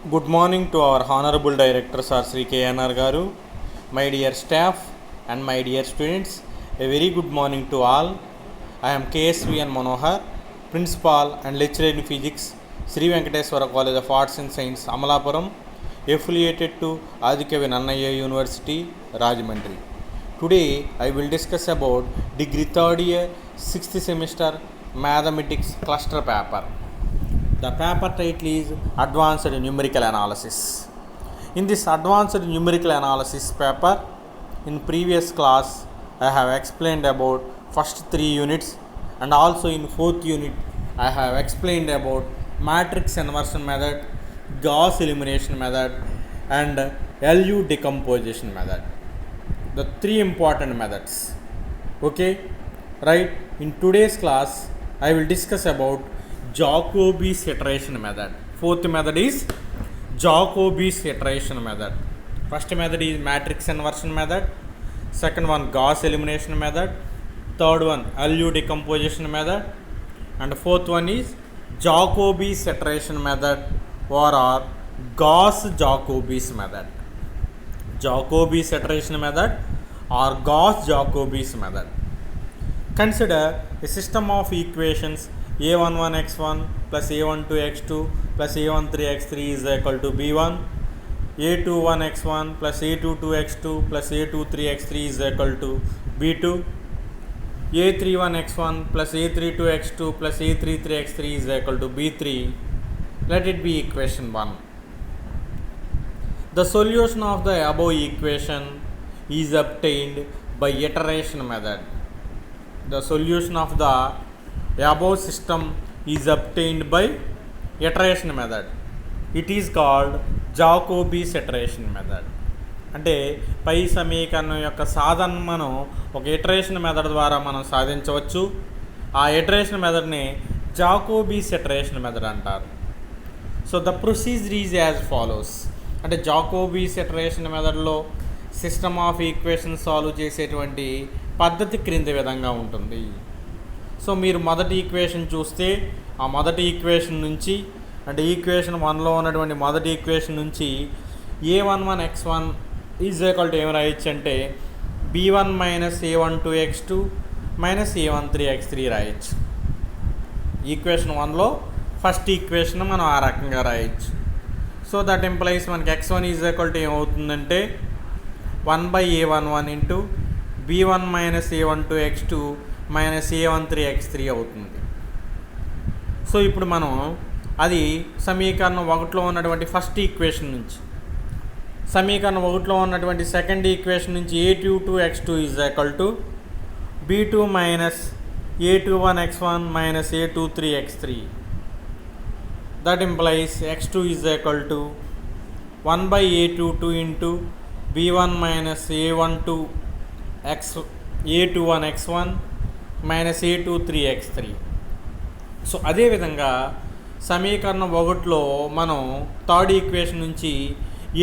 Good morning to our Honorable Director Sir Sri KNR Garu, my dear staff and my dear students. A very good morning to all. I am KSVN Manohar, Principal and Lecturer in Physics, Sri Venkateswara College of Arts and Science, Amalapuram, affiliated to Adikavi Nannaya University, Rajahmundry. Today I will discuss about degree 3rd year 6th semester mathematics cluster paper. The paper title is Advanced Numerical Analysis. In this Advanced Numerical Analysis paper, in previous class I have explained about first 3 units, and also in 4th unit I have explained about matrix inversion method, Gauss elimination method, and LU decomposition method. The 3 important methods. Okay, right? In today's class I will discuss about Jacobi's iteration method. Fourth method is Jacobi's iteration method. First method is matrix inversion method. Second one Gauss elimination method. Third one LU decomposition method. And fourth one is Jacobi's iteration method or Gauss-Jacobi's method. Jacobi's iteration method or Gauss-Jacobi's method. Consider a system of equations a11x1 plus a12x2 plus a13x3 is equal to b1, a21x1 plus a22x2 plus a23x3 is equal to b2, a31x1 plus a32x2 plus a33x3 is equal to b3. Let it be equation 1. The solution of the above equation is obtained by iteration method. The solution of the above system is obtained by iteration method. It is called Jacobi's iteration method. అంటే పై సమీకరణం యొక్క సాధన మనం ఒక iteration method ద్వారా మనం సాధించవచ్చు. ఆ iteration మెథడ్ని జాకోబీస్ iteration method అంటారు. So the procedure is as follows. అంటే జాకోబీస్ ఇటరేషన్ మెథడ్లో సిస్టమ్ ఆఫ్ ఈక్వేషన్ సాల్వ్ చేసేటువంటి పద్ధతి క్రింది విధంగా ఉంటుంది. సో మీరు మొదటి ఈక్వేషన్ చూస్తే ఆ మొదటి ఈక్వేషన్ నుంచి అంటే ఈక్వేషన్ 1లో ఉన్నటువంటి మొదటి ఈక్వేషన్ నుంచి a11x1 ఈజ్ ఈక్వల్ టు ఏం రాయొచ్చు అంటే b1 minus a12x2 minus a13x3 రాయొచ్చు. ఈక్వేషన్ 1లో ఫస్ట్ ఈక్వేషన్ మనం ఆ రకంగా రాయొచ్చు. సో దట్ ఇంప్లైస్ మనకి x1 ఈజ్ ఈక్వల్ టు ఏమవుతుందంటే 1/a11 into b1 minus a12x2 minus a13x3 అవుతుంది. సో ఇప్పుడు మనం అది సమీకరణం 1లో ఉన్నటువంటి ఫస్ట్ ఈక్వేషన్ నుంచి సమీకరణం 1లో ఉన్నటువంటి సెకండ్ ఈక్వేషన్ నుంచి a22x2 is equal to b2 minus a21x1 minus a23x3. That implies x2 is equal to 1/a22 into b1 minus a21x1 minus a23x3. So అదేవిధంగా సమీకరణం 1లో మనం థర్డ్ ఈక్వేషన్ నుంచి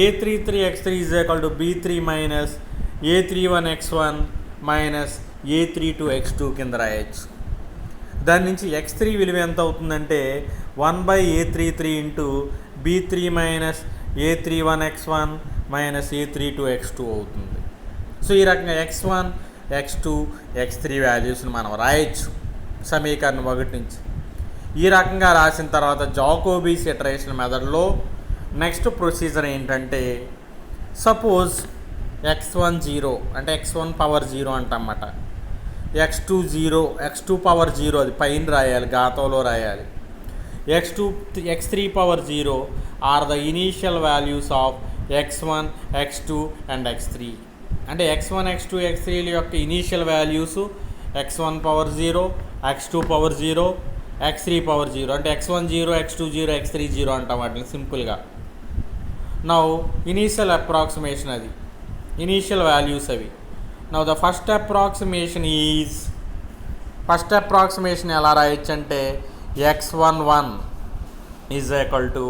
a33x3 is equal to b3 minus a31x1 minus a32x2 కింద రాయొచ్చు. దాని నుంచి x3 విలువ ఎంత అవుతుందంటే 1/a33 into b3 minus a31x1 minus a32x2 అవుతుంది. సో ఈ రకంగా x1 x2 x3 వాల్యూస్ని మనం రాయొచ్చు సమీకరణం 1 నుంచి. ఈ రకంగా రాసిన తర్వాత జాకోబీస్ ఇటరేషన్ మెథడ్లో నెక్స్ట్ ప్రొసీజర్ ఏంటంటే సపోజ్ x1 0 అంటే x1 power 0 అంటన్నమాట, x2 0 x2 power 0 అది పైన రాయాలి, ఘాతంలో రాయాలి. x3 power 0 or the initial values of x1 x2 and x3. అంటే x1 x2 x3 యొక్క initial values x1 power 0 x2 power 0 x3 power 0. అంటే x1 0 x2 0 x3 0 అంటాం వాటిని సింపుల్గా. నౌ ఇనీషియల్ అప్రాక్సిమేషన్, అది ఇనీషియల్ వాల్యూస్ అవి. నౌ ద ఫస్ట్ అప్రాక్సిమేషన్ ఎలా రాయొచ్చు అంటే x11 is equal to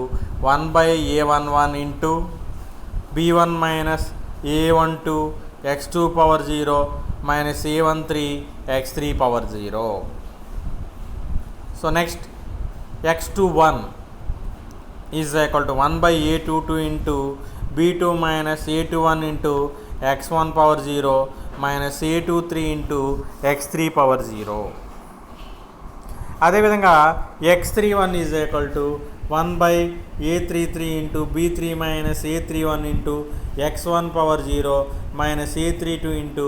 1/a11 into b1 minus a12 x2 power 0 minus a13 x3 power 0. So next x21 is equal to 1/a22 into b2 minus a21 into x1 power 0 minus a23 into x3 power 0. అదేవిధంగా x31 is equal to 1/a33 into b3 minus a31 into x1 power 0 minus a32 into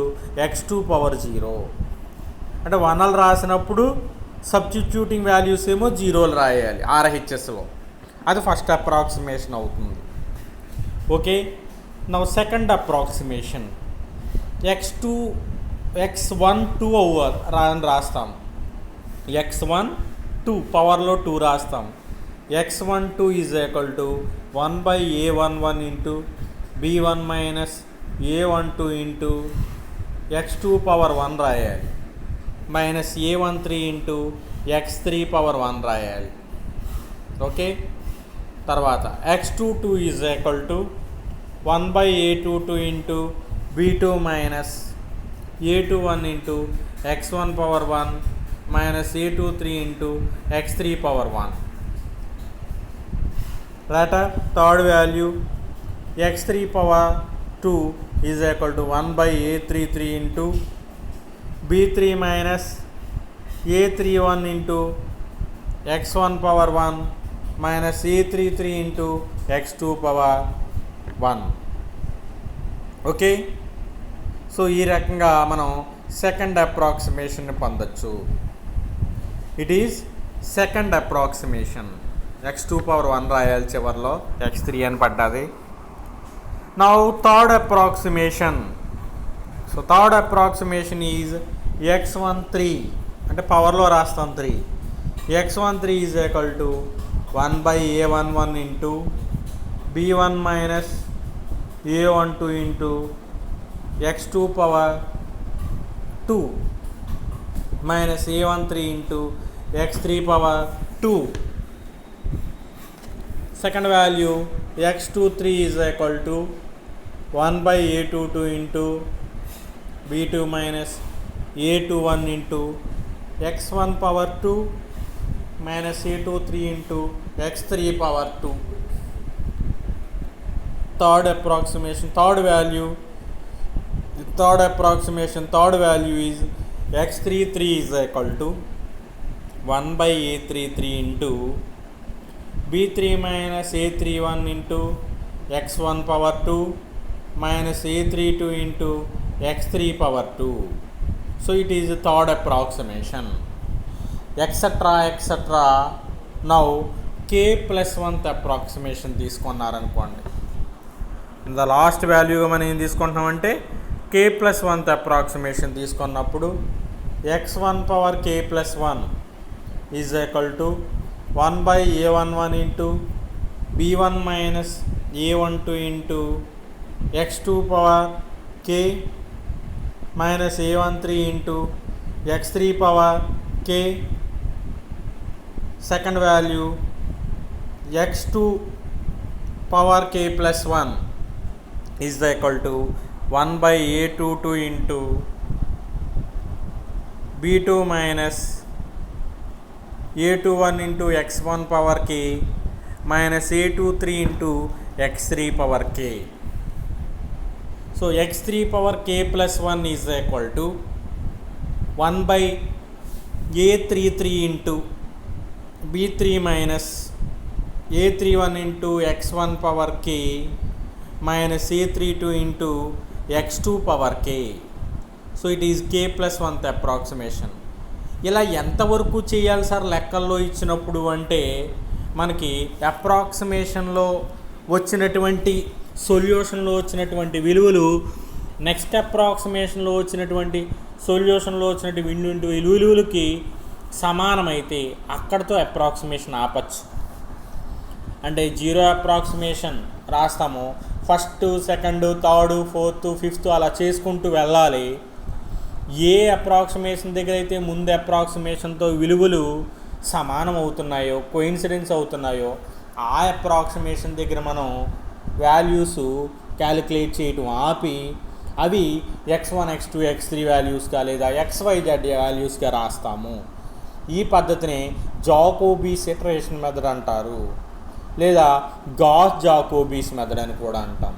x2 power 0. అంటే 1లు రాసినప్పుడు substituting values ఏమో 0లు రాయాలి RHSలో. అది first approximation అవుతుంది. Okay, now second approximation x1 2 అని రాస్తాం. x1 2 పవర్లో 2 రాస్తాం. x12 is equal to 1/a11 into b1 minus a12 into x2 power 1 రాయాలి minus a13 into x3 power 1 రాయాలి. ఓకే, తర్వాత x22 is equal to 1/a22 into b2 minus a21 into x1 power 1 minus a23 into x3 power 1. later third value x3 power 2 is equal to 1/a33 into b3 minus a31 into x1 power 1 minus a33 into x2 power 1. Okay, so ఈ రకంగా మనం second approximation పొందొచ్చు. It is second approximation. x2 power 1 రాయాలి, చివరిలో x3 అని పడ్డది. Now third approximation. So third approximation is x13 అంటే పవర్లో రాస్తాం 3. x13 is equal to 1/a11 into b1 minus a12 into x2 power 2 minus a13 into x3 power 2. Second value x23 is equal to 1/a22 into b2 minus a21 into x1 power 2 minus a23 into x3 power 2. Third approximation, third value is x33 is equal to 1/a33 into b3 minus a31 into x1 power 2 minus a32 into x3 power 2. So it is third approximation. Etcetera now k+1th approximation తీసుకున్నారనుకోండి. The last వాల్యూగా మనం ఏం తీసుకుంటున్నామంటే k+1th approximation తీసుకున్నప్పుడు x1 power k+1 is equal to 1/a11 into b1 minus a12 into x2 power k minus a13 into x3 power k. Second value x2 power k+1 is equal to 1/a22 into b2 minus a21 into x1 power k minus a23 into x3 power k. So x3 power k+1 is equal to 1/a33 into b3 minus a31 into x1 power k minus a32 into x2 power k. So it is k+1th approximation. ఇలా ఎంతవరకు చేయాలి sir లెక్కల్లో ఇచ్చినప్పుడు అంటే మనకి అప్రాక్సిమేషన్లో వచ్చినటువంటి సొల్యూషన్లో వచ్చినటువంటి విలువలు నెక్స్ట్ అప్రాక్సిమేషన్లో వచ్చినటువంటి సొల్యూషన్లో వచ్చినటువంటి విలువలకి సమానమైతే అక్కడితో అప్రాక్సిమేషన్ ఆపచ్చు. అంటే జీరో అప్రాక్సిమేషన్ రాస్తాము, first, second, third, fourth, fifth అలా చేసుకుంటూ వెళ్ళాలి. ఏ అప్రాక్సిమేషన్ దగ్గర అయితే ముందు అప్రాక్సిమేషన్తో విలువలు సమానం అవుతున్నాయో, కోయిన్సిడెన్స్ అవుతున్నాయో, ఆ అప్రాక్సిమేషన్ దగ్గర మనం వాల్యూస్ క్యాలిక్యులేట్ చేయటం ఆపి అవి x1, x2, x3 వాల్యూస్గా లేదా XYZ వాల్యూస్గా రాస్తాము. ఈ పద్ధతిని జాకోబీస్ ఇటరేషన్ మెథడ్ అంటారు. లేదా గాస్ జాకోబీస్ మెథడ్ అని కూడా అంటాం.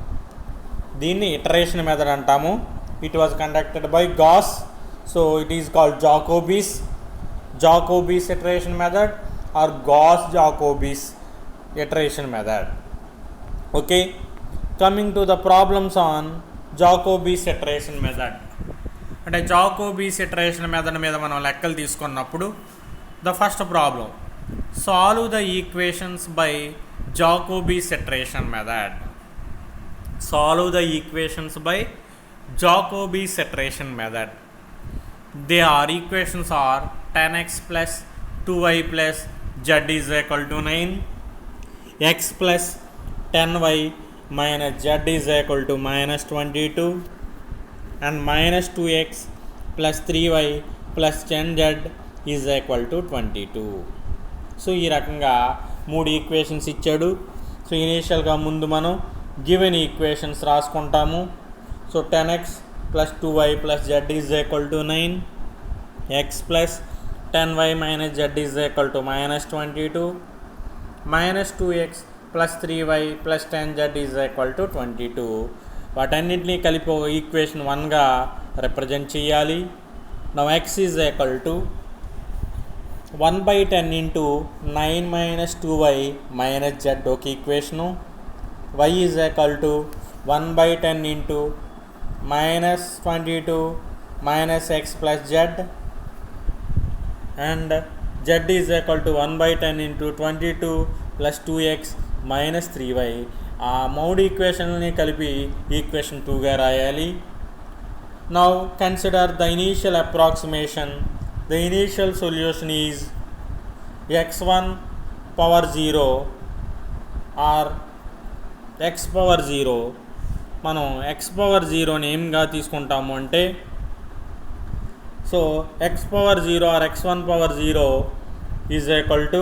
దీన్ని ఇటరేషన్ మెథడ్ అంటాము. It was conducted by Gauss, so it is called Jacobi's iteration method or Gauss Jacobi's iteration method. Okay, coming to the problems on Jacobi's iteration method. అంటే Jacobi's iteration method మీద మనం లెక్కలు తీసుకున్నప్పుడు the first problem, solve the equations by Jacobi's iteration method. Solve the equations by Jacobi's iteration method. Equations are 10x plus 2y plus z is equal to 9, x plus 10y minus z is equal to minus 22, and minus 2x plus 3y plus 10z is equal to 22. So ఈ రకంగా 3 equations ఇచ్చాడు. So ఇనీషియల్గా ముందు మనం given equations రాసుకుంటాము. So 10x plus 2y plus z is equal to 9, x plus 10y minus z is equal to minus 22, minus 2x plus 3y plus 10z is equal to 22. వాటన్నింటినీ కలిపి ఒక equation 1గా represent చేయాలి. Now x is equal to 1/10 into 9 minus 2y minus z ఒక equation. y is equal to 1/10 into minus 22 minus x plus z, and z is equal to 1/10 into 22 plus 2x minus 3y. ఆ 3 ఈక్వేషన్ని కలిపి equation 2గా రాయాలి. Now consider the initial approximation. The initial solution is x1 power 0 or x power 0. మనం x power 0ని ఏంగా తీసుకుంటాము అంటే, so x power 0 or x1 power 0 is equal to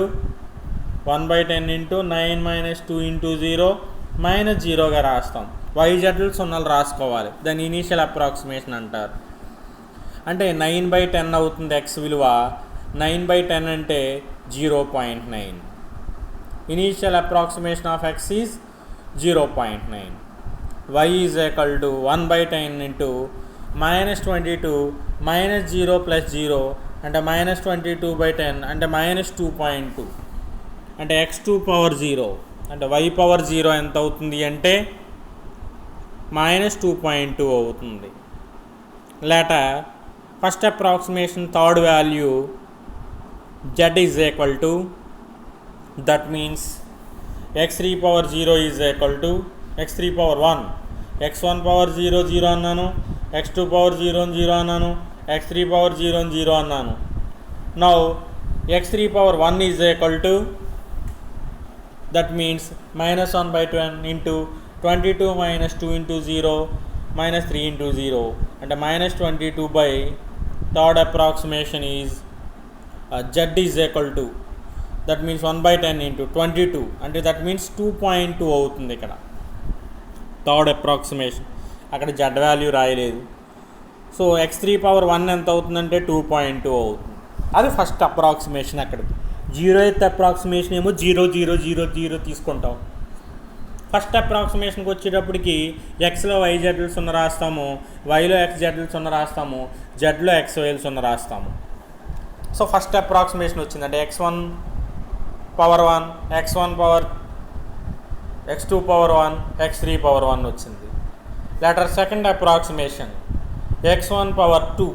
1/10 into 9 minus 2 into 0 minus 0గా రాస్తాం. yzలు 0 రాసుకోవాలి. దాన్ని ఇనీషియల్ అప్రాక్సిమేషన్ అంటారు. అంటే 9/10 అవుతుంది x విలువ. 9/10 అంటే 0.9. Initial approximation of x is 0.9. y is equal to 1/10 into minus 22 minus 0 plus 0 అంటే minus 22/10 అంటే minus 2.2 అంటే x2 power 0 అంటే y power 0 ఎంత అవుతుంది అంటే minus 2.2 అవుతుంది. Later first approximation third value z is equal to, that means x3 power 0 is equal to x3 power 1, x1 power 0 0 అన్నాను, x2 power 0 0 అన్నాను, x3 power 0 0 అన్నాను. Now x3 power 1 is equal to, that means minus 1/10 into 22 minus 2 into 0 minus 3 into 0 అంటే minus 22 by third approximation is z is equal to, that means 1/10 into 22 అంటే that means 2.2 అవుతుంది. ఇక్కడ third approximation, అక్కడ z value రాయలేదు. So x3 power 1 ఎంత అవుతుందంటే 2.2 అవుతుంది. అది ఫస్ట్ అప్రాక్సిమేషన్. అక్కడ 0th అప్రాక్సిమేషన్ ఏమో 0 0 0 0 తీసుకుంటాం. ఫస్ట్ అప్రాక్సిమేషన్కి వచ్చేటప్పటికి ఎక్స్లో వైజెడ్లు 0 రాస్తాము, వైలో ఎక్స్జెడ్లు 0 రాస్తాము, జెడ్లో ఎక్స్వైలు 0 రాస్తాము. సో ఫస్ట్ అప్రాక్సిమేషన్ వచ్చిందంటే x1 power 1, x1 power, x2 power 1, x3 power 1 వచ్చింది. Later second approximation x1 power 2.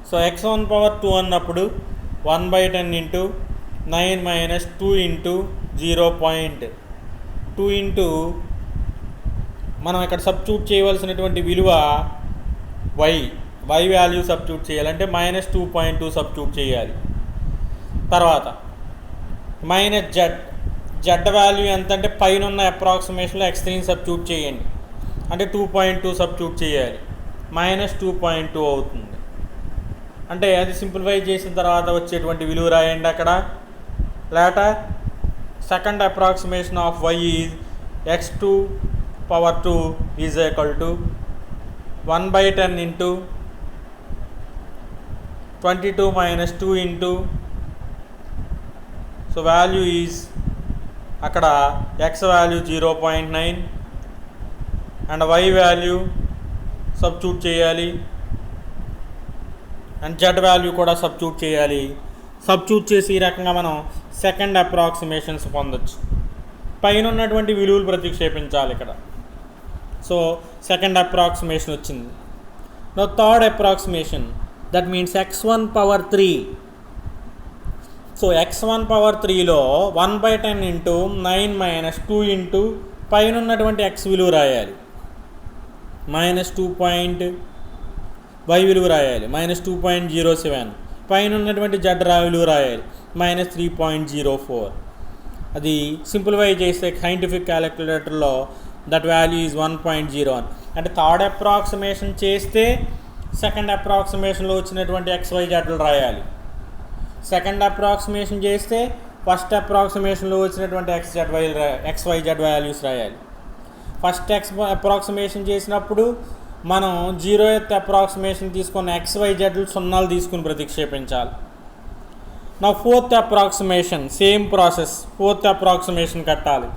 So x1 power 2 అన్నప్పుడు 1/10 into 9 minus 2 into 0.2 into మనం ఇక్కడ సబ్స్టిట్యూట్ చేయవలసినటువంటి విలువ y వాల్యూ సబ్స్టిట్యూట్ చేయాలంటే minus 2.2 సబ్స్టిట్యూట్ చేయాలి. తర్వాత మైనస్ జెడ్ వాల్యూ ఎంత అంటే పైన ఉన్న అప్రాక్సిమేషన్లో x3ని సబ్స్టిట్యూట్ చేయండి అంటే 2.2 సబ్స్టిట్యూట్ చేయాలి, minus 2.2 అవుతుంది. అంటే అది సింప్లిఫై చేసిన తర్వాత వచ్చేటువంటి విలువ రాయండి అక్కడ. Later second approximation of y is x2 power 2 is equal to 1/10 into 22 minus 2 into, so value is అక్కడ X value 0.9 and Y value substitute చేయాలి అండ్ జెడ్ వాల్యూ కూడా సబ్స్టిట్యూట్ చేయాలి. సబ్స్టిట్యూట్ చేసి ఈ రకంగా మనం సెకండ్ అప్రాక్సిమేషన్స్ పొందొచ్చు. పైన ఉన్నటువంటి విలువలు ప్రతిక్షేపించాలి ఇక్కడ. సో సెకండ్ అప్రాక్సిమేషన్ వచ్చింది. Now third approximation, that means x1 power 3. So x1 power 3లో 1/10 ఇంటూ 9 మైనస్ 2 ఇంటూ పైన ఉన్నటువంటి x విలువ రాయాలి, -2. y విలువ రాయాలి -2.07. పైన ఉన్నటువంటి z విలువ రాయాలి -3.04. అది సింప్లిఫై చేస్తే సైంటిఫిక్ క్యాలిక్యులేటర్లో దట్ వాల్యూ ఈజ్ 1.01. అంటే థర్డ్ అప్రాక్సిమేషన్ చేస్తే సెకండ్ అప్రాక్సిమేషన్లో వచ్చినటువంటి XYZలు రాయాలి. సెకండ్ అప్రాక్సిమేషన్ చేస్తే ఫస్ట్ అప్రాక్సిమేషన్లో వచ్చినటువంటి XYZ వాల్యూస్ రాయాలి. ఫస్ట్ అప్రాక్సిమేషన్ చేసినప్పుడు మనం 0th అప్రాక్సిమేషన్ తీసుకున్న XYZలు సున్నాలు తీసుకుని ప్రతిక్షేపించాలి. నా fourth approximation same process, fourth approximation కట్టాలి.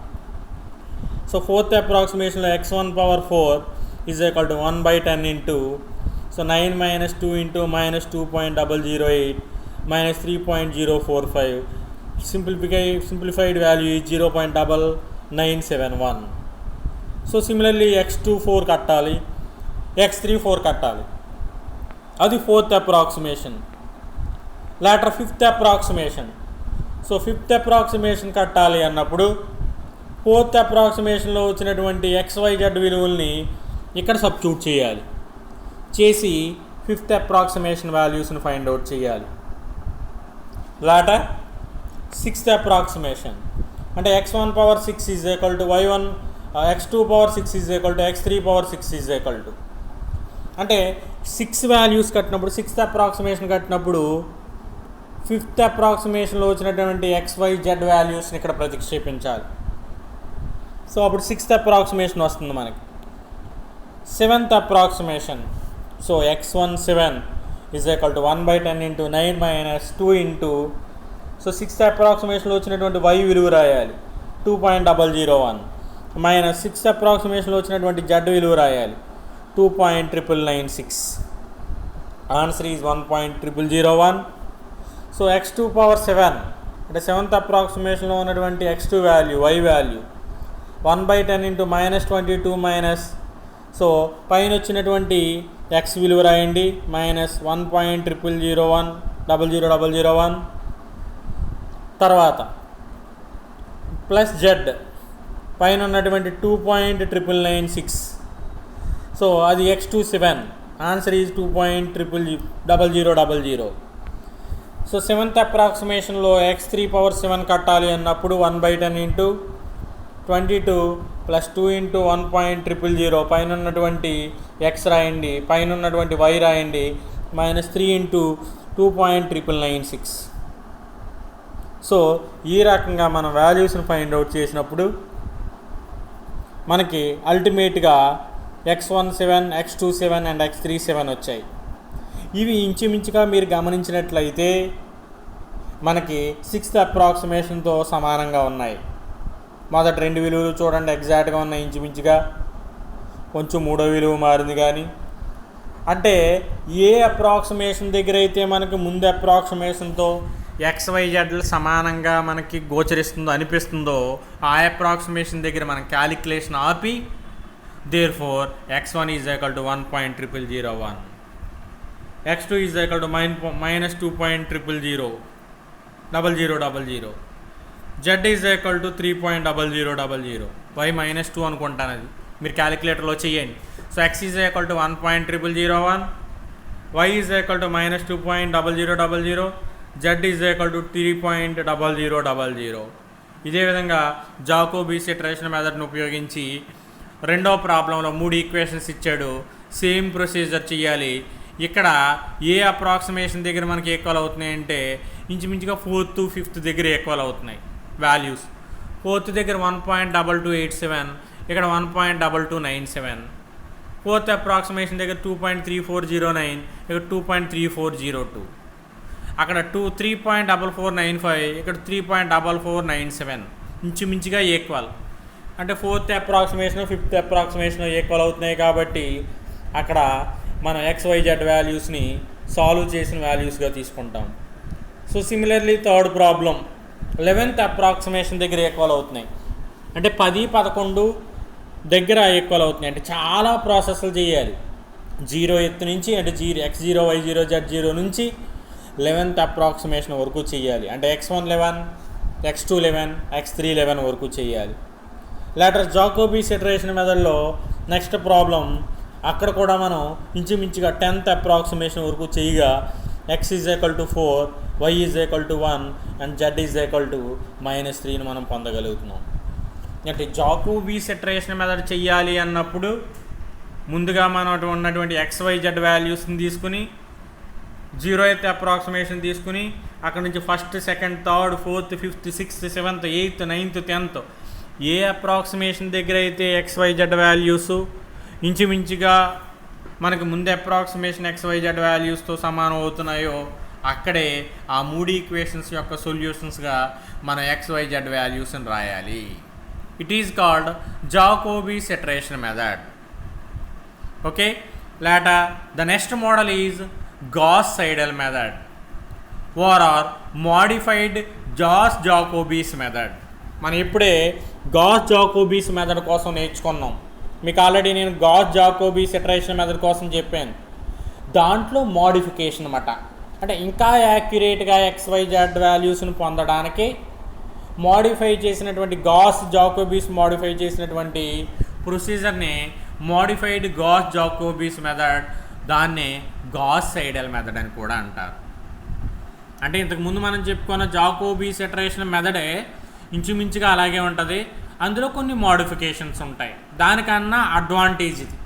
సో ఫోర్త్ అప్రాక్సిమేషన్లో x1 power 4 is equal to 1/10 into 9 minus 2 into -2.008 -3.045. Simplified value is 0.9971. So similarly x2 4 కట్టాలి, x3 4 కట్టాలి. అది fourth approximation. Later fifth approximation. So fifth approximation కట్టాలి అన్నప్పుడు fourth అప్రాక్సిమేషన్లో వచ్చినటువంటి XYZ విలువల్ని ఇక్కడ సబ్స్టిట్యూట్ చేయాలి. చేసి ఫిఫ్త్ అప్రాక్సిమేషన్ వాల్యూస్ని ఫైండ్ అవుట్ చేయాలి. లాటర్ సిక్స్త్ అప్రాక్సిమేషన్ అంటే x1 power 6 is equal to y1, x2 power 6 is equal to x3 power 6 is equal to. అంటే 6 వాల్యూస్ కట్టినప్పుడు, సిక్స్త్ అప్రాక్సిమేషన్ కట్టినప్పుడు ఫిఫ్త్ అప్రాక్సిమేషన్లో వచ్చినటువంటి XYZ వాల్యూస్ని ఇక్కడ ప్రతిక్షేపించాలి. సో అప్పుడు సిక్స్త్ అప్రాక్సిమేషన్ వస్తుంది మనకి. Seventh approximation. So x1 7 is equal to 1/10 into 9 minus 2 into sixth అప్రాక్సిమేషన్లో వచ్చినటువంటి y విలువ రాయాలి 2.001 మైనస్ సిక్స్త్ అప్రాక్సిమేషన్లో వచ్చినటువంటి z విలువ రాయాలి 2.996. Answer is 1.001. So x2 power 7 అంటే సెవెంత్ అప్రాక్సిమేషన్లో ఉన్నటువంటి x2 value y value 1/10 into -22 minus పైన వచ్చినటువంటి x విలువ రాయండి -1.000100001 తర్వాత ప్లస్ z పైన ఉన్నటువంటి 2.996. సో అది x2 7. Answer is 2.0000. So seventh అప్రాక్సిమేషన్లో x3 పవర్ 7 కట్టాలి అన్నప్పుడు 1/10 ఇంటూ 22 ప్లస్ 2 ఇంటూ 1.000 పైన ఉన్నటువంటి x రాయండి, పైన ఉన్నటువంటి y రాయండి -3 ఇంటూ 2.996. సో ఈ రకంగా మనం వాల్యూస్ని ఫైండ్ అవుట్ చేసినప్పుడు మనకి అల్టిమేట్గా x1 7, x2 7 అండ్ x3 7 వచ్చాయి. ఇవి ఇంచుమించుగా మీరు గమనించినట్లయితే మనకి సిక్స్త్ అప్రాక్సిమేషన్తో సమానంగా ఉన్నాయి. మొదటి రెండు విలువలు చూడండి ఎగ్జాక్ట్గా ఉన్నాయి ఇంచుమించుగా, కొంచెం మూడో విలువ మారింది. కానీ అంటే ఏ అప్రాక్సిమేషన్ దగ్గర అయితే మనకి ముందు అప్రాక్సిమేషన్తో XYZలు సమానంగా మనకి గోచరిస్తుందో అనిపిస్తుందో ఆ అప్రాక్సిమేషన్ దగ్గర మనం క్యాలిక్యులేషన్ ఆపి therefore x1 is equal to 1.001, x2 is equal to -2.0000000, z is equal to 3.0000, y -2 అనుకుంటాను, అది మీరు క్యాలిక్యులేటర్లో చేయండి. So x is equal to 1.001, y is equal to -2.0000, z is equal to 3.0000. ఇదే విధంగా జాకోబీస్ ఇటరేషన్ మెథడ్ని ఉపయోగించి రెండో ప్రాబ్లంలో 3 ఈక్వేషన్స్ ఇచ్చాడు, సేమ్ ప్రొసీజర్ చేయాలి. ఇక్కడ ఏ అప్రాక్సిమేషన్ దగ్గర మనకి ఈక్వల్ అవుతున్నాయి అంటే ఇంచుమించుగా 4th 5th దగ్గర ఈక్వల్ అవుతున్నాయి వాల్యూస్. 4th దగ్గర 1.2287, ఇక్కడ 1.2297. 4th అప్రాక్సిమేషన్ దగ్గర 2.3409, ఇక్కడ 2.3402. అక్కడ 3.4495, ఇక్కడ 3.4497. ఇంచుమించుగా ఈక్వల్. అంటే fourth approximation fifth approximation equal అవుతున్నాయి కాబట్టి అక్కడ మనం XYZ వాల్యూస్ని సాల్వ్ చేసిన వాల్యూస్గా తీసుకుంటాం. So similarly third problem 11th approximation దగ్గర ఈక్వల్ అవుతున్నాయి. అంటే 10, 11 దగ్గర ఈక్వల్ అవుతున్నాయి. అంటే చాలా ప్రాసెస్లు చేయాలి. 0 ఎత్తు నుంచి అంటే X0, Y0, Z0 నుంచి 11th అప్రాక్సిమేషన్ వరకు చేయాలి. అంటే X1 11, X2 11, X3 11 వరకు చేయాలి. లేటర్ జాకోబీస్ ఇటరేషన్ మెథడ్లో నెక్స్ట్ ప్రాబ్లం అక్కడ కూడా మనం ఇంచుమించుగా 10th అప్రాక్సిమేషన్ వరకు చేయగా X = 4, Y = 1 అండ్ Z -3 మనం పొందగలుగుతున్నాం. అంటే జాకోబీస్ ఇటరేషన్ మెథడ్ చెయ్యాలి అన్నప్పుడు ముందుగా మనం ఉన్నటువంటి XYZ వాల్యూస్ని తీసుకుని 0th అప్రాక్సిమేషన్ తీసుకుని అక్కడ నుంచి first, second, third, fourth, fifth, sixth, seventh, 8th, 9th, 10th ఏ అప్రాక్సిమేషన్ దగ్గర అయితే XYZ వాల్యూస్ ఇంచుమించుగా మనకు ముందు అప్రాక్సిమేషన్ XYZ వాల్యూస్తో సమానం అవుతున్నాయో అక్కడే ఆ 3 ఈక్వేషన్స్ యొక్క సొల్యూషన్స్గా మన XYZ వాల్యూస్ని రాయాలి. It is called Jacobi's iteration method. Okay, later the next model is Gauss-Seidel method or modified Gauss-Jacobi's method. మనం ఇప్పుడే Gauss-Jacobi's మెథడ్ కోసం నేర్చుకున్నాం. మీకు ఆల్రెడీ నేను Gauss-Jacobi's ఇటరేషన్ మెథడ్ కోసం చెప్పాను. దాంట్లో మోడిఫికేషన్ అన్నమాట. అంటే ఇంకా యాక్యురేట్గా XYZ వాల్యూస్ని పొందడానికి మోడిఫై చేసినటువంటి Gauss-Jacobi's మోడిఫై చేసినటువంటి ప్రొసీజర్ని మోడిఫైడ్ Gauss-Jacobi's మెథడ్, దాన్నే Gauss-Seidel మెథడ్ అని కూడా అంటారు. అంటే ఇంతకుముందు మనం చెప్పుకున్న జాకోబీస్ ఇటరేషన్ మెథడే ఇంచుమించుగా అలాగే ఉంటుంది. అందులో కొన్ని మోడిఫికేషన్స్ ఉంటాయి. దానికన్నా అడ్వాంటేజ్ ఇది,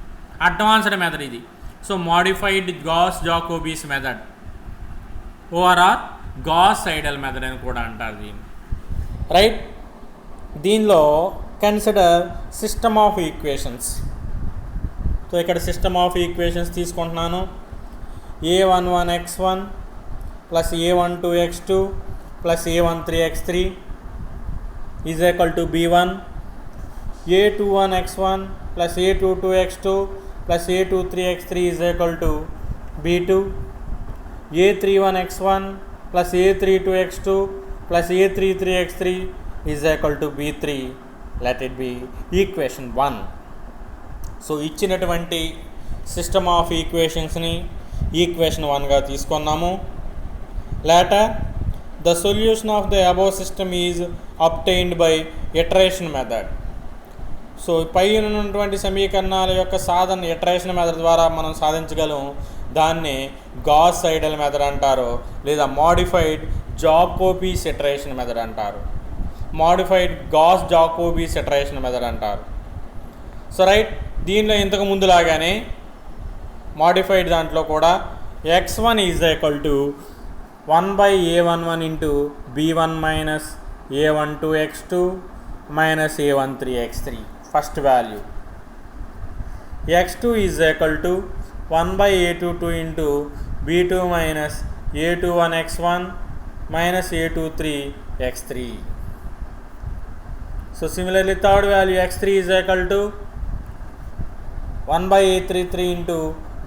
అడ్వాన్స్డ్ మెథడ్ ఇది. So modified Gauss-Jacobi's method ORR Gauss-Seidel method అని కూడా అంటారు దీన్ని. రైట్, దీనిలో consider system of equations. So ఇక్కడ సిస్టమ్ ఆఫ్ ఈక్వేషన్స్ తీసుకుంటున్నాను. A11x1 + A12x2 + A13x3 = B1. A21x1 + A22x2 + A23x3 = B2. A31x1 + A32x2 + A33x3 = B3. Let it be equation 1. So ఇచ్చినటువంటి system of ఈక్వేషన్స్ని equation 1గా తీసుకున్నాము. Later the solution of the above system is obtained by iteration method. So పై ఉన్నటువంటి సమీకరణాల యొక్క సాధన iteration method ద్వారా మనం సాధించగలం. దాన్ని Gauss-Seidel మెథడ్ అంటారు, లేదా మోడిఫైడ్ జాకోబీస్ ఇటరేషన్ మెథడ్ అంటారు, మోడిఫైడ్ Gauss-Jacobi's ఇటరేషన్ మెథడ్ అంటారు. సో రైట్, దీనిలో ఇంతకు ముందులాగానే మోడిఫైడ్ దాంట్లో కూడా X1 = 1/A11 into B1 minus A12x2 minus A13x3 first value. X2 = 1/A22 into B2 minus A21x1 minus A23x3. So similarly third value X3 = 1/A33 into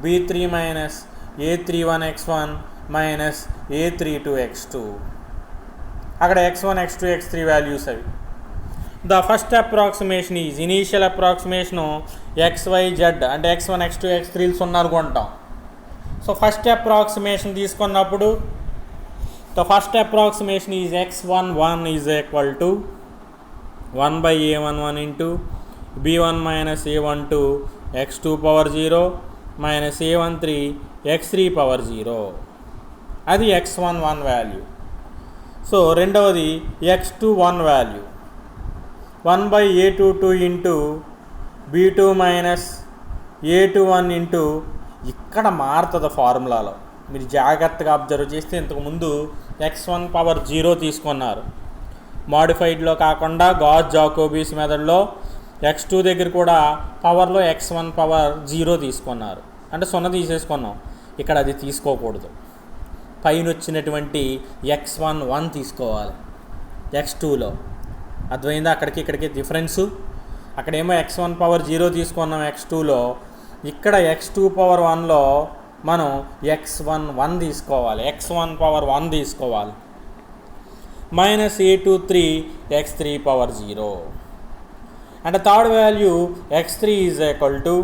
B3 minus A31x1 minus A32x2. అక్కడ X1, X2, X3 values అవి. The first approximation is initial approximation XYZ అంటే X1, X2, X3 0 అనుకుంటాం. So first approximation తీసుకున్నప్పుడు the first approximation is X11 = 1/A11 into B1 minus A12 x2 power 0 minus A13 x3 power 0. అది X11 value. So రెండవది X21 value 1/A22 into B2 minus A21 into ఇక్కడ మారుతుంది ఫార్ములాలో, మీరు జాగ్రత్తగా observe చేస్తే ఇంతకుముందు X1 power 0 తీసుకున్నారు. మోడిఫైడ్లో కాకుండా Gauss-Jacobi's మెథడ్లో X2 దగ్గర కూడా పవర్లో X1 power 0 తీసుకున్నారు. అంటే 0 తీసేసుకున్నాం. ఇక్కడ అది తీసుకోకూడదు. పైన వచ్చినటువంటి X11 తీసుకోవాలి X2లో. అర్థమైందా? అక్కడికి ఇక్కడికి డిఫరెన్సు. అక్కడేమో x1 పవర్ 0 తీసుకున్నాం x2లో, ఇక్కడ x2 పవర్ 1లో మనం x1 1 తీసుకోవాలి, x1 పవర్ 1 తీసుకోవాలి. Minus a23 x3 power 0. And third value x3 is equal to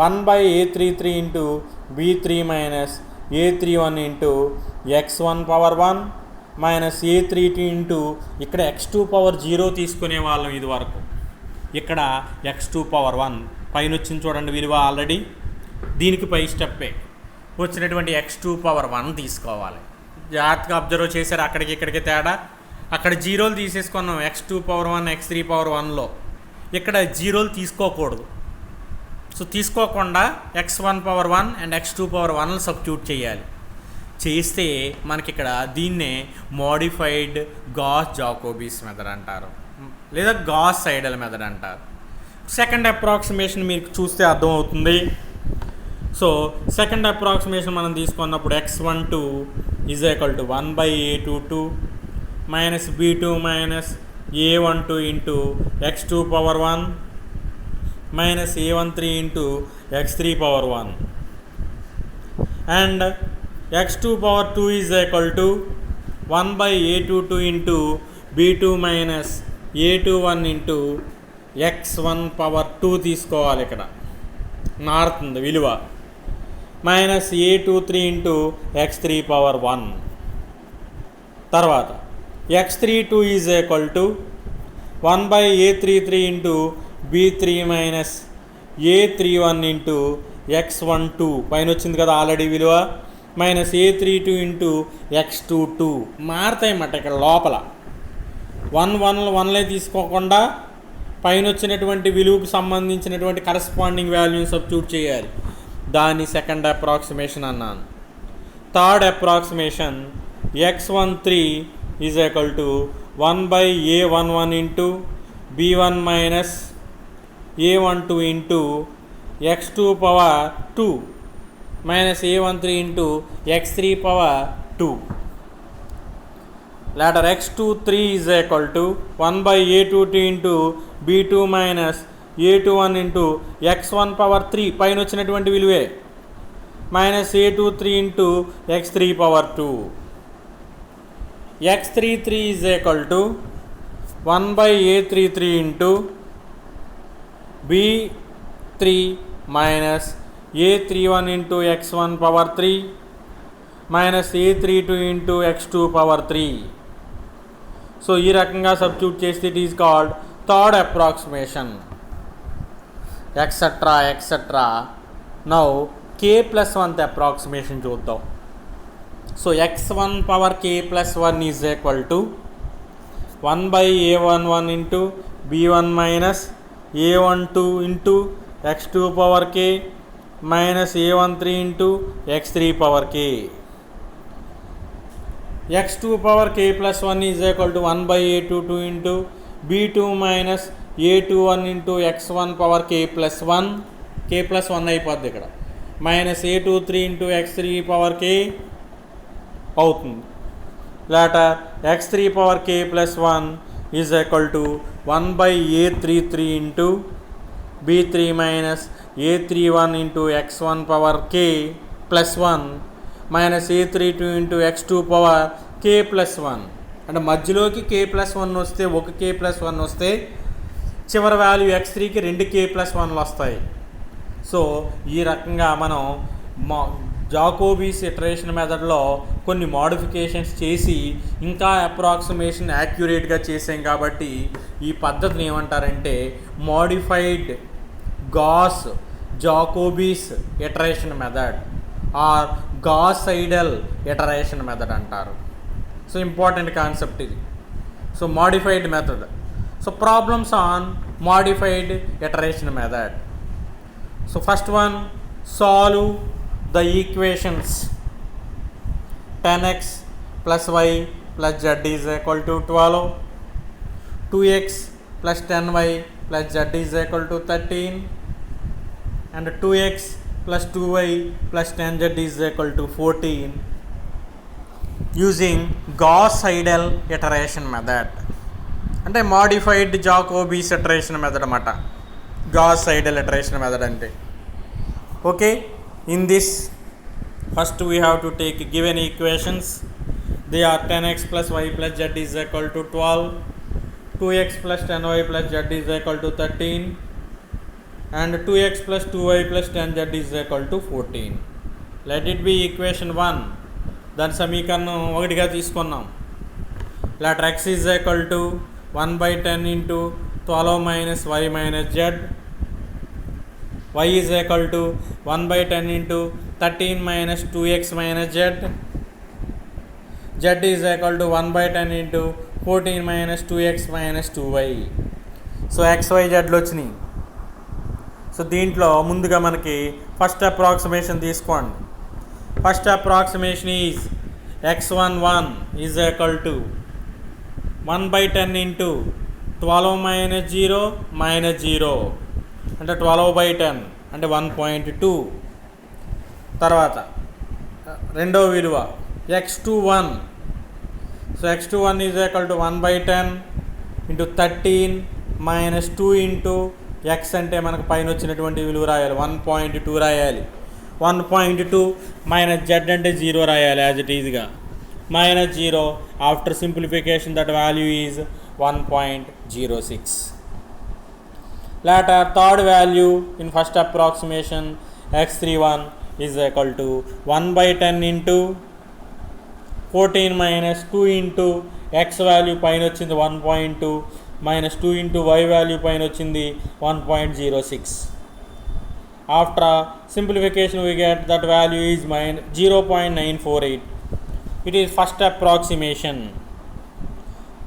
1/a33 into b3 minus a31 into x1 power 1 minus a32 into ఇక్కడ x2 పవర్ 0 తీసుకునే వాళ్ళం ఇది వరకు. ఇక్కడ x2 పవర్ 1 పైన వచ్చింది చూడండి విలువ ఆల్రెడీ, దీనికి పై స్టెప్పే వచ్చినటువంటి x2 పవర్ 1 తీసుకోవాలి. జాగ్రత్తగా అబ్జర్వ్ చేశారు అక్కడికి ఇక్కడికి తేడా. అక్కడ జీరోలు తీసేసుకున్నాం x2 పవర్ 1 x3 పవర్ 1లో, ఇక్కడ జీరోలు తీసుకోకూడదు. సో తీసుకోకుండా x1 power 1 and x2 power 1 substitute చేయాలి. చేస్తే మనకి ఇక్కడ దీన్నే మోడిఫైడ్ గాస్ జాకోబీస్ మెథడ్ అంటారు, లేదా గాస్ సైడల్ మెథడ్ అంటారు. సెకండ్ అప్రాక్సిమేషన్ మీకు చూస్తే అర్థమవుతుంది. సో సెకండ్ అప్రాక్సిమేషన్ మనం తీసుకున్నప్పుడు x12 is equal to 1/a22 minus b2 minus a12 into x2 power 1 minus a13 into x3 power 1 and x2 power 2 is equal to 1/a22 into b2 minus a21 into x1 power 2 తీసుకోవాలి. ఇక్కడ మారుతుంది విలువ, minus a23 into x3 power 1. తర్వాత x32 is equal to 1/a33 into b3 minus a31 into x12 పైన వచ్చింది కదా already విలువ, minus a32 into x22 మారుతాయి అన్నమాట. ఇక్కడ లోపల 1 తీసుకోకుండా పైన వచ్చినటువంటి విలువకు సంబంధించినటువంటి కరస్పాండింగ్ వాల్యూని సబ్స్టిట్యూట్ చేయాలి. దాన్ని సెకండ్ అప్రాక్సిమేషన్ అన్నాను. Third approximation x13 is equal to 1/a11 into b1 minus a12 into x2 power 2 minus a13 into x3 power 2. later x23 is equal to 1/a22 into b2 minus a21 into x1 power 3 పైన వచ్చినటువంటి విలువే, minus a23 into x3 power 2. x33 is equal to 1/a33 into b3 minus a31 into x1 power 3 minus a32 into x2 power 3. So ఈ రకంగా substitute చేస్తే it is called third approximation, etcetera etcetera. Now k+1 approximation చూద్దాం. So x1 power k+1 is equal to 1/a11 into b1 minus a12 into x2 power k minus a13 into x3 power k. x2 power k+1 is equal to 1/a22 into b2 minus a21 into x1 power k+1 అయిపోద్ది ఇక్కడ, minus a23 into x3 power k అవుతుంది. Later x3 power k+1 is equal to 1/a33 into b3 minus a31 into x1 power k+1 minus a32 into x2 power k+1. అంటే మధ్యలోకి k+1 వస్తే ఒక k+1 వస్తే చివరి value x3కి 2 k+1 వస్తాయి. So ఈ రకంగా మనం జాకోబీస్ ఇటరేషన్ మెథడ్లో కొన్ని మోడిఫికేషన్స్ చేసి ఇంకా అప్రాక్సిమేషన్ యాక్యురేట్గా చేసాం కాబట్టి ఈ పద్ధతిని ఏమంటారంటే modified Gauss Jacobi's iteration method or Gauss Seidel iteration method అంటారు. సో ఇంపార్టెంట్ కాన్సెప్ట్ ఇది. So modified method. So problems on modified iteration method. So first one, solve the equations 10x plus y plus z is equal to 12, 2x plus 10y plus z is equal to 13 and 2x plus 2y plus 10z is equal to 14 using Gauss-Seidel iteration method. అంటే modified Jacobi's iteration method అన్నమాట. Gauss Seidel iteration method అంటే. Okay, in this first we have to take given equations. They are 10x plus y plus z is equal to 12, 2x plus 10y plus z is equal to 13, and 2x plus 2y plus 10z is equal to 14. Let it be equation 1. దాని సమీకరణం 1గా తీసుకున్నాం. Let x is equal to 1/10 into 12 minus y minus z. Y is equal to 1/10 into 13 minus 2x minus z. Z is equal to 1/10 into 14 minus 2x minus 2y. So XYZలు వచ్చినాయి. So దీంట్లో ముందుగా మనకి first approximation తీసుకోండి. First approximation is x11 is equal to 1/10 into 12 minus 0 minus 0 అంటే 12/10 అంటే 1.2. తర్వాత రెండో విలువ x21. So x21 is equal to 1/10 into 13 minus 2 into x అంటే మనకు పైన వచ్చినటువంటి విలువ రాయాలి 1.2 రాయాలి. 1.2 మైనస్ z అంటే 0 రాయాలి as it ఈజ్గా. minus 0 after simplification that value is 1.06. Later third value in first approximation x31 is equal to 1/10 into 14 minus 2 into x value పైన వచ్చింది 1.2 minus 2 into y value పైన వచ్చింది 1.06. After simplification we get that value is 0.948. It is first approximation.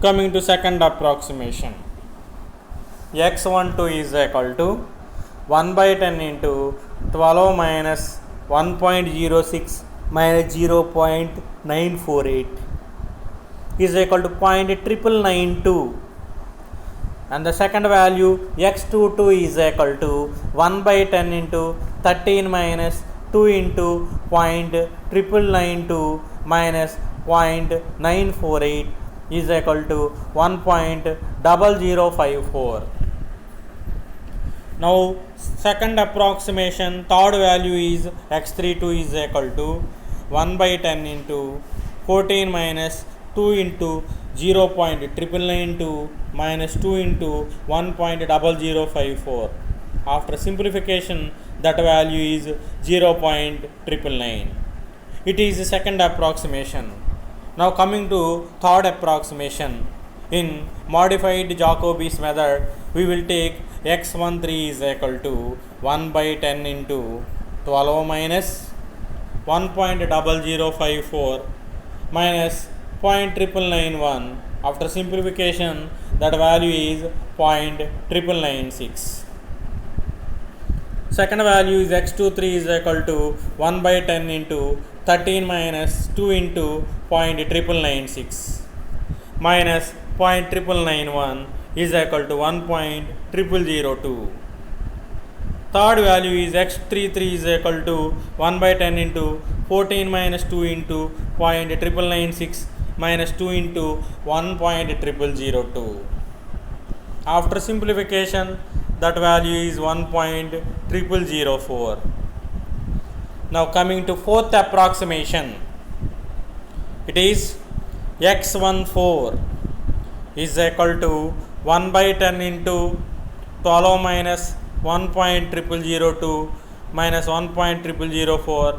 Coming to second approximation, x12 is equal to 1/10 into 12 minus 1.06 minus 0.948 is equal to 0.992. And the second value x22 is equal to 1/10 into 13 minus 2 into 0.992 minus 0.948 is equal to 1.0054. Now second approximation, third value is x32 is equal to 1/10 into 14 minus 2 into 0.992 minus 2 into 1.0054. After simplification that value is 0.999. It is the second approximation. Now coming to third approximation, in modified Jacobi's method we will take x13 is equal to 1/10 into 12 minus 1.0054 minus 0.991. After simplification that value is 0.996. Second value is x23 is equal to 1/10 into 13 minus 2 into 0.996 minus 0.991 is equal to 1.002. Third value is x33 is equal to 1/10 into 14 minus 2 into 0.996 minus 2 into 1.002. After simplification that value is 1.004. Now coming to fourth approximation, it is x14 is equal to 1/10 into 12 minus 1.002 minus 1.004.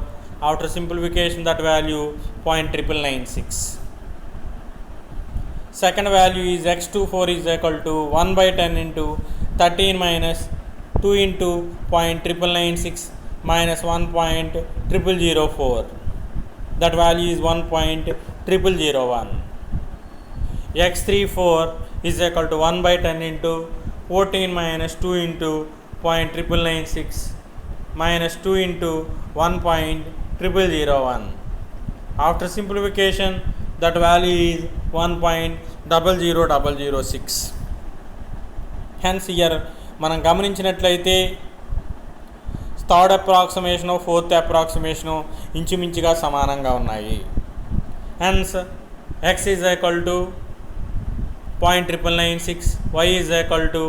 After simplification that value 0.996. Second value is x24 is equal to 1/10 into 13 minus 2 into 0.996 minus 1.004. That value is 1.001. x34 is equal to 1/10 into 14 minus 2 into 0.996 minus 2 into 1.001. After simplification that value is 1.00006. Hence here మనం గమనించినట్లయితే third approximation fourth approximation ఇంచుమించుగా సమానంగా ఉన్నాయి. Hence x is equal to 0.996, y is equal to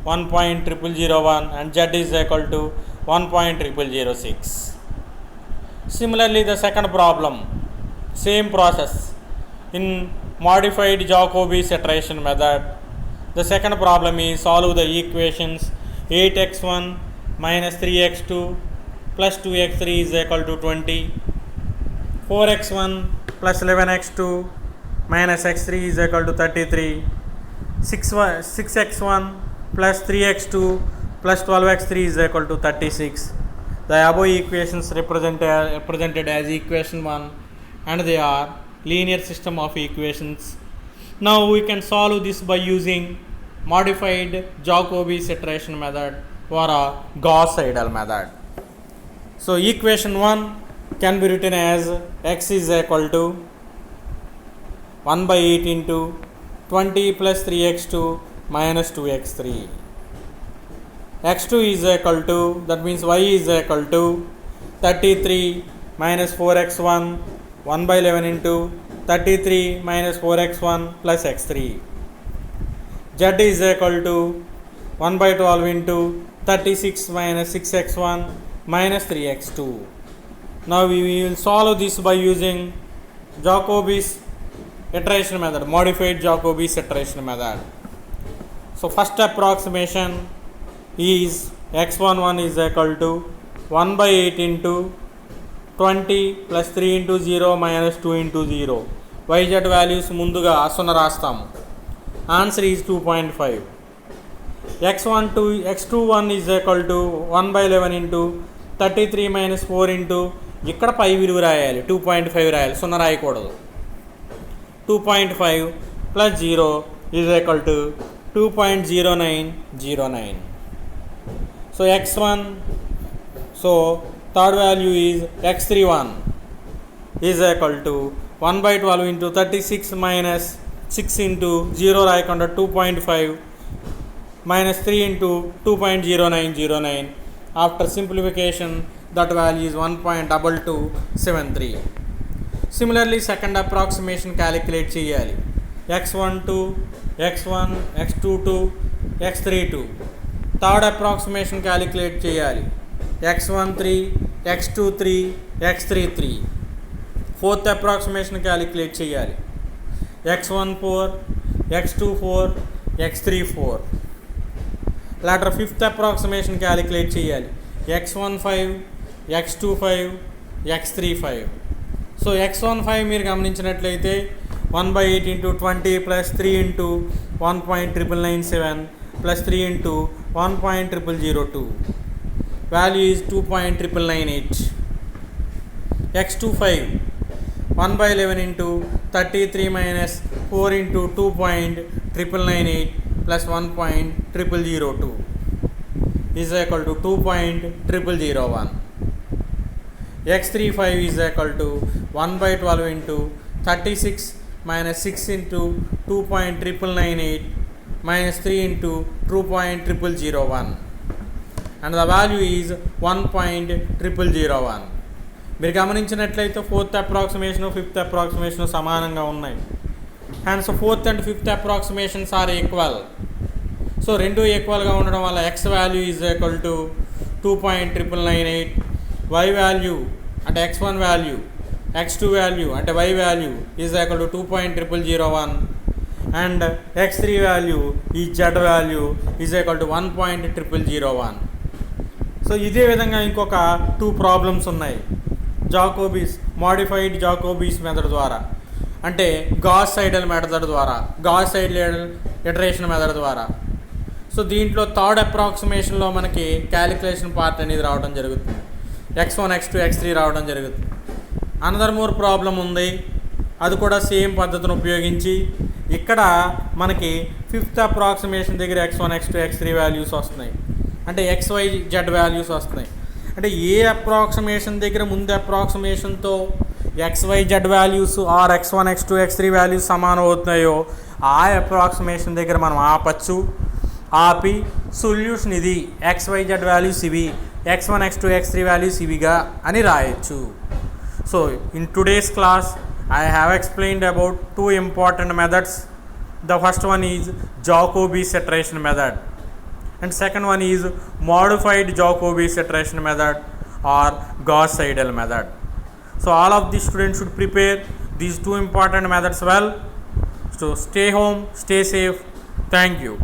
1.0001 and z is equal to 1.006. Similarly, the second problem, same process in modified Jacobi's iteration method. The second problem is solve the equations 8x1 minus 3x2 plus 2x3 is equal to 20, 4x1 plus 11x2 minus x3 is equal to 33, 6x1 plus 3x2 plus 12x3 is equal to 36. The above equations represented as equation 1 and they are linear system of equations. Now we can solve this by using modified Jacobi's iteration method or a Gauss-Seidel method. So equation 1 can be written as x is equal to 1 by 8 into 20 plus 3x2 minus 2x3. x2 is equal to, that means y is equal to 33 minus 4x1 1 by 11 into 33 minus 4x1 plus x3. Z is equal to 1 by 12 into 36 minus 6x1 minus 3x2. Now we will solve this by using Jacobi's iteration method, modified Jacobi's iteration method. So first approximation is x11 is equal to 1 by 8 into 20 plus 3 into 0 minus 2 into 0. yz values ముందుగా 0 రాస్తాము. Answer is 2.5. x21 is equal to 1 by 11 into 33 minus 4 into ఇక్కడ పై విలువ రాయాలి, 2.5 రాయాలి, 0 రాయకూడదు. 2.5 plus 0 is equal to 2.0909. So x1, so third value is x31 is equal to 1 by 12 into 36 minus 6 into 0 రాయకుండా 2.5 minus 3 into 2.0909. After simplification, that value is 1.2273. Similarly, second approximation calculate చేయాలి. x12, x1, x22, x32. Third approximation calculate చేయాలి. x13, x23, x33. Fourth approximation calculate చేయాలి. x14, x24, x34. Later fifth approximation calculate చేయాలి. x15, x25, x35. So x15 మీరు గమనించినట్లయితే 1 by 8 into 20 plus 3 into 1.997 plus 3 into 1.0002. Value is 2.998. x25 1 by 11 into 33 minus 4 into 2.998 plus 1.0002 is equal to 2.001. x35 is equal to 1 by 12 into 36 minus 6 into 2.998 minus 3 into 2.001 and the value is 1.001. మీరు గమనించినట్లయితే fourth approximation fifth approximation సమానంగా ఉన్నాయి. And so fourth and fifth approximations are equal. So రెండు ఈక్వల్గా ఉండడం వల్ల X value is equal to 2.998, y value అంటే x1 value, x2 value అంటే y value is equal to 2.001 and x3 value ఈ z value is equal to 1.001. So ఇదే విధంగా ఇంకొక 2 ప్రాబ్లమ్స్ ఉన్నాయి జాకోబీస్ మోడిఫైడ్ జాకోబీస్ మెథడ్ ద్వారా, అంటే గాస్-సైడెల్ మెథడ్ ద్వారా, గాస్-సైడెల్ ఇటరేషన్ మెథడ్ ద్వారా. సో దీంట్లో థర్డ్ అప్రాక్సిమేషన్లో మనకి క్యాలిక్యులేషన్ పార్ట్ అనేది రావడం జరుగుతుంది. x1, x2, x3 రావడం జరుగుతుంది. అనదర్ మోర్ ప్రాబ్లం ఉంది, అది కూడా సేమ్ పద్ధతిని ఉపయోగించి ఇక్కడ మనకి ఫిఫ్త్ అప్రాక్సిమేషన్ దగ్గర x1, x2, x3 వాల్యూస్ వస్తున్నాయి, అంటే xyz వాల్యూస్ వస్తున్నాయి. అంటే ఏ అప్రాక్సిమేషన్ దగ్గర ముందు అప్రాక్సిమేషన్తో xyz values or x1, x2, x3 values సమానం అవుతున్నాయో ఆ అప్రాక్సిమేషన్ దగ్గర మనం ఆపచ్చు. ఆపి సొల్యూషన్ ఇది, xyz వాల్యూస్ ఇవి, x1, x2, x3 వాల్యూస్ ఇవిగా అని రాయొచ్చు. So in today's class I have explained about 2 important methods, The first one is Jacobi saturation method, and second one is modified Jacobi saturation method or Gauss-Seidel method. So all of these students should prepare these two important methods well. So stay home, stay safe. Thank you.